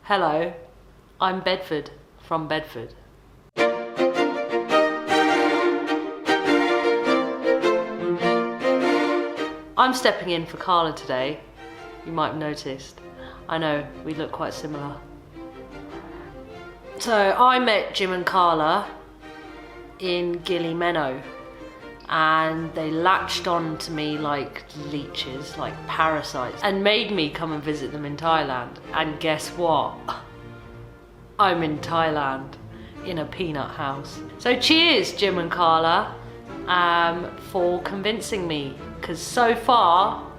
Hello, I'm Bedford from Bedford. I'm stepping in for Carla today. You might have noticed. I know, we look quite similar. So I met Jim and Carla in Gili Meno, and they latched on to me like leeches, like parasites, and made me come and visit them in Thailand. And guess what? I'm in Thailand, in a peanut house. So cheers, Jim and Carla, for convincing me, because so far,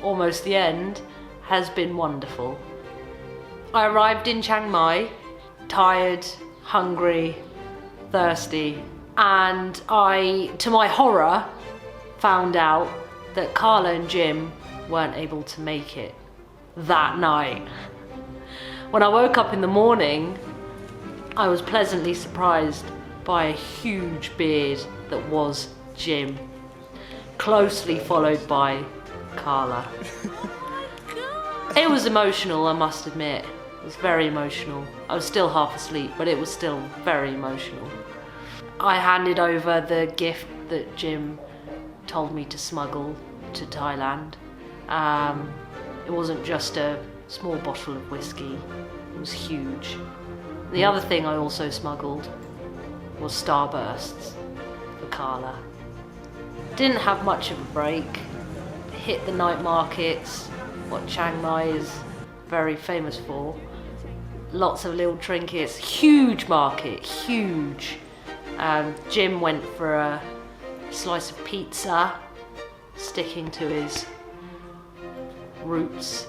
almost the end, has been wonderful. I arrived in Chiang Mai, tired, hungry, thirsty, and I, to my horror, found out that Carla and Jim weren't able to make it that night. When I woke up in the morning, I was pleasantly surprised by a huge beard that was Jim, closely followed by Carla. It was emotional, I must admit. It was very emotional. I was still half asleep, but it was still very emotional. I handed over the gift that Jim told me to smuggle to Thailand. It wasn't just a small bottle of whiskey, it was huge. The other thing I also smuggled was Starbursts for Carla. Didn't have much of a break. Hit the night markets, what Chiang Mai is very famous for. Lots of little trinkets, huge market, huge. Jim went for a slice of pizza, sticking to his roots.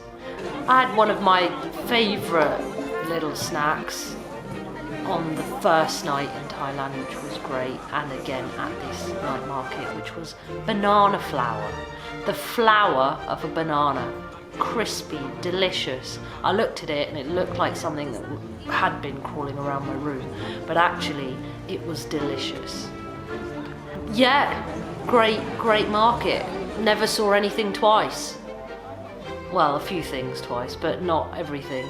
I had one of my favourite little snacks on the first night in Thailand, which was great, and again at this night market, which was banana flour. The flour of a banana, crispy, delicious. I looked at it and it looked like something that had been crawling around my room, but actually it was delicious. Yeah, great market. Never saw anything twice. Well, a few things twice, but not everything.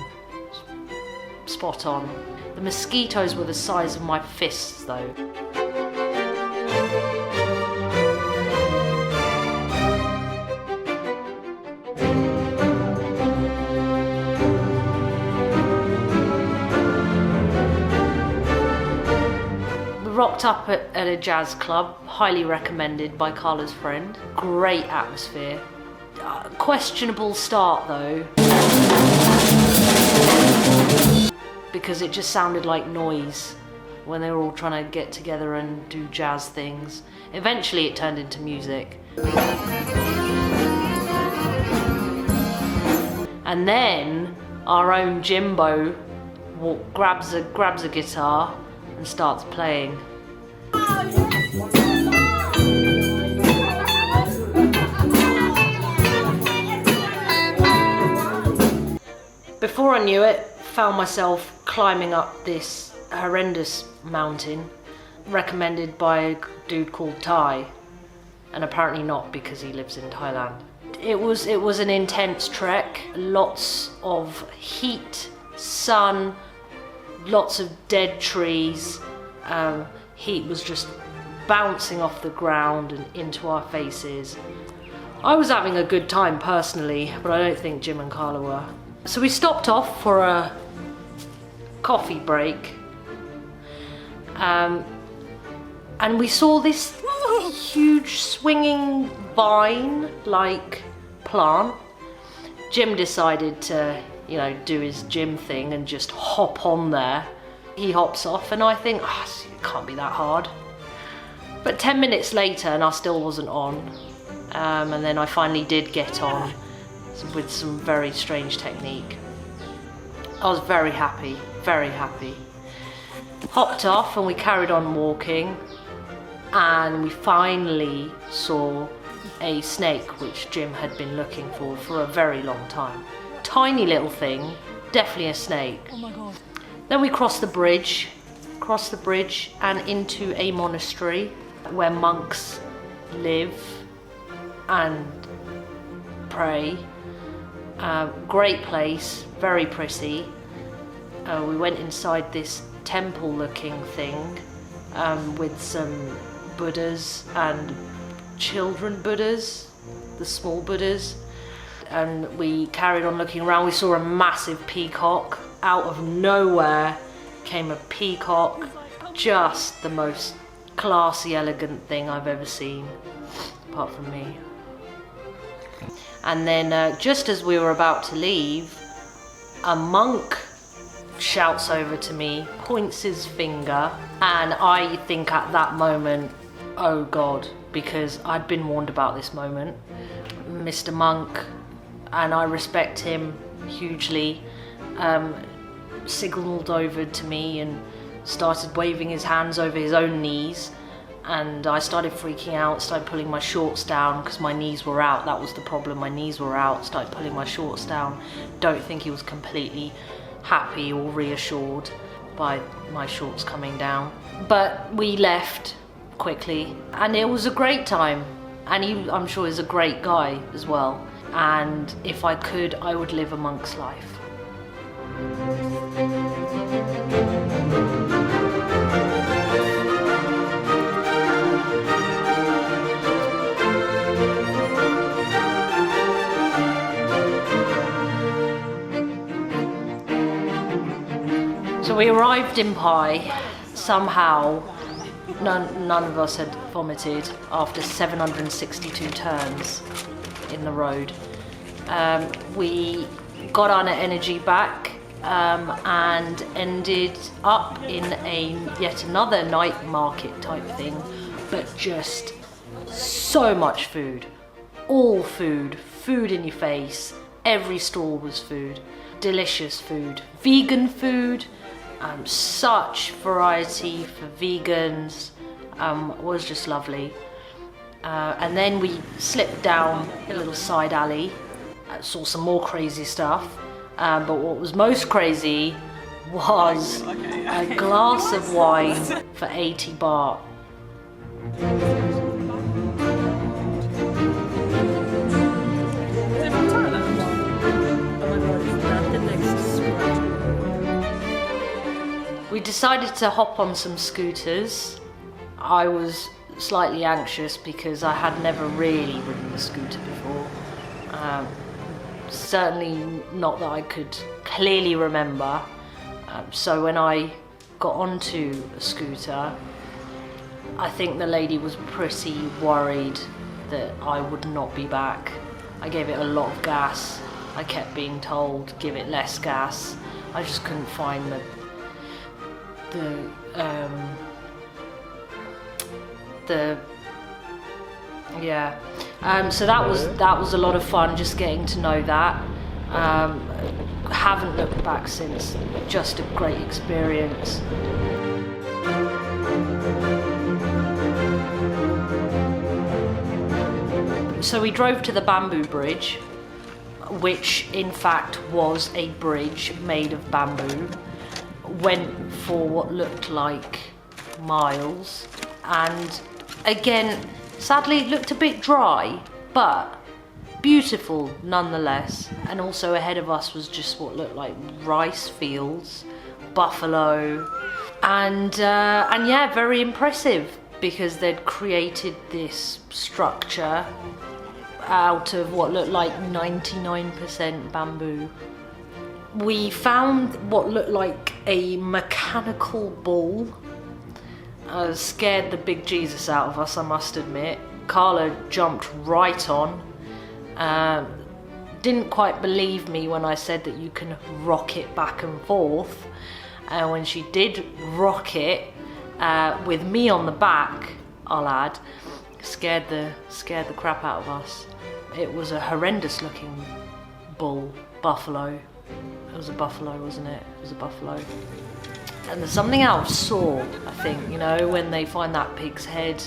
Spot on. The mosquitoes were the size of my fists though. Rocked up at a jazz club, highly recommended by Carla's friend. Great atmosphere. Questionable start though, because it just sounded like noise when they were all trying to get together and do jazz things. Eventually it turned into music. And then our own Jimbo grabs a guitar and starts playing. Before I knew it, found myself climbing up this horrendous mountain, recommended by a dude called Thai, and apparently not because he lives in Thailand. It was an intense trek, lots of heat, sun, lots of dead trees. Heat was just bouncing off the ground and into our faces. I was having a good time personally, but I don't think Jim and Carla were. So we stopped off for a coffee break, and we saw this huge swinging vine-like plant. Jim decided to, do his Jim thing and just hop on there. He hops off and I think, it can't be that hard. But 10 minutes later and I still wasn't on. And then I finally did get on with some very strange technique. I was very happy, very happy. Hopped off and we carried on walking, and we finally saw a snake which Jim had been looking for a very long time. Tiny little thing, definitely a snake. Oh my God. Then we crossed the bridge and into a monastery where monks live and pray. Great place, very pretty. We went inside this temple-looking thing with some Buddhas and children Buddhas, the small Buddhas. And we carried on looking around. We saw a massive peacock. Out of nowhere came a peacock. Just the most classy, elegant thing I've ever seen, apart from me. And then just as we were about to leave, a monk shouts over to me, points his finger, and I think at that moment, oh God, because I'd been warned about this moment. Mr. Monk, and I respect him hugely, signalled over to me and started waving his hands over his own knees, and I started freaking out, started pulling my shorts down because my knees were out. That was the problem, my knees were out. Started pulling my shorts down. Don't think he was completely happy or reassured by my shorts coming down. But we left quickly, and it was a great time, and he, I'm sure, is a great guy as well, and if I could, I would live a monk's life. So we arrived in Pai. Somehow none of us had vomited after 762 turns in the road. We got on an energy back and ended up in yet another night market type thing, but just so much food. All food in your face. Every stall was food. Delicious food. Vegan food. Such variety for vegans, was just lovely. And then we slipped down a little side alley, saw some more crazy stuff, but what was most crazy was a glass of wine for 80 baht. We decided to hop on some scooters. I was slightly anxious because I had never really ridden a scooter before. Certainly not that I could clearly remember. So when I got onto a scooter, I think the lady was pretty worried that I would not be back. I gave it a lot of gas. I kept being told, give it less gas. I just couldn't find so that was a lot of fun, just getting to know that. Haven't looked back since. Just a great experience. So we drove to the bamboo bridge, which in fact was a bridge made of bamboo. Went for what looked like miles, and again, sadly, it looked a bit dry, but beautiful nonetheless. And also ahead of us was just what looked like rice fields, buffalo, and yeah, very impressive because they'd created this structure out of what looked like 99% bamboo. We found what looked like a mechanical bull. Scared the big Jesus out of us, I must admit. Carla jumped right on. Didn't quite believe me when I said that you can rock it back and forth. And when she did rock it, with me on the back, I'll add, scared the crap out of us. It was a horrendous looking buffalo. It was a buffalo, wasn't it? It was a buffalo. And there's something out of Saw, I think, you know, when they find that pig's head.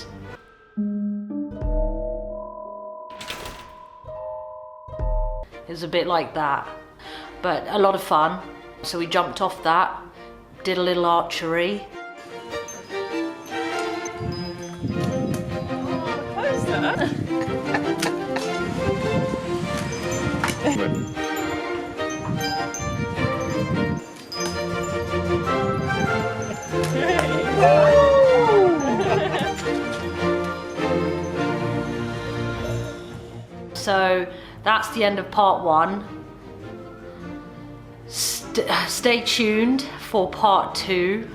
It was a bit like that, but a lot of fun. So we jumped off that, did a little archery. that's the end of part 1. Stay tuned for part 2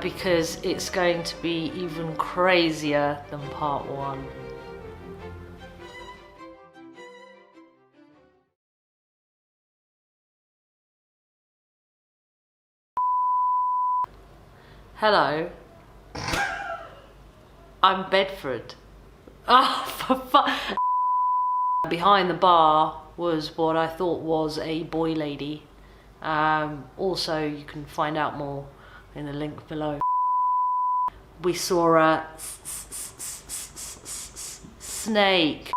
because it's going to be even crazier than part 1. Hello. I'm Bedford. Oh, for fuck. Behind the bar was what I thought was a boy lady. Also, you can find out more in the link below. We saw a snake.